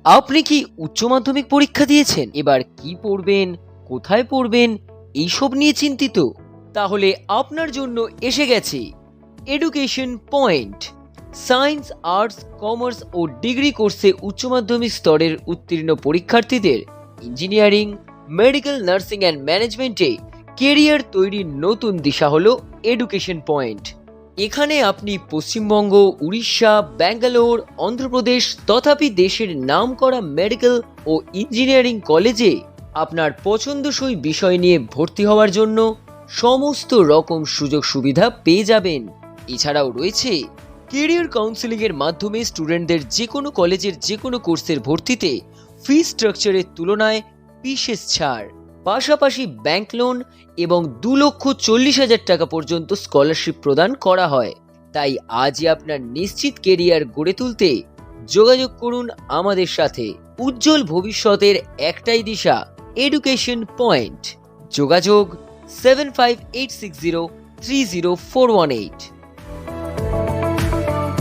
আপনি কি উচ্চ মাধ্যমিক পরীক্ষা দিয়েছেন? এবার কি পড়বেন, কোথায় পড়বেন এইসব নিয়ে চিন্তিত? তাহলে আপনার জন্য এসে গেছে education point. Science, arts, commerce ও ডিগ্রি কোর্সে উচ্চ মাধ্যমিক স্তরের উত্তীর্ণ পরীক্ষার্থীদের ইঞ্জিনিয়ারিং, মেডিকেল, নার্সিং অ্যান্ড ম্যানেজমেন্টে কেরিয়ার তৈরির নতুন দিশা হলো এডুকেশন পয়েন্ট। এখানে আপনি পশ্চিমবঙ্গ, উড়িষ্যা, ব্যাঙ্গালোর, অন্ধ্রপ্রদেশ তথাপি দেশের নামকরা মেডিকেল ও ইঞ্জিনিয়ারিং কলেজে আপনার পছন্দসই বিষয় নিয়ে ভর্তি হওয়ার জন্য সমস্ত রকম সুযোগ সুবিধা পেয়ে যাবেন। এছাড়াও রয়েছে কেরিয়ার কাউন্সেলিং এর মাধ্যমে স্টুডেন্টদের যে কোনো কলেজের যে কোনো কোর্সের ভর্তিতে ফি স্ট্রাকচারের তুলনায় বিশেষ ছাড়, পাশাপাশি ব্যাংক লোন এবং 2,40,000 টাকা পর্যন্ত স্কলারশিপ প্রদান করা হয়। তাই আজই আপনার নিশ্চিত কেরিয়ার গড়ে তুলতে যোগাযোগ করুন আমাদের সাথে। উজ্জ্বল ভবিষ্যতের একটাই দিশা, এডুকেশন পয়েন্ট। যোগাযোগ 7586030418।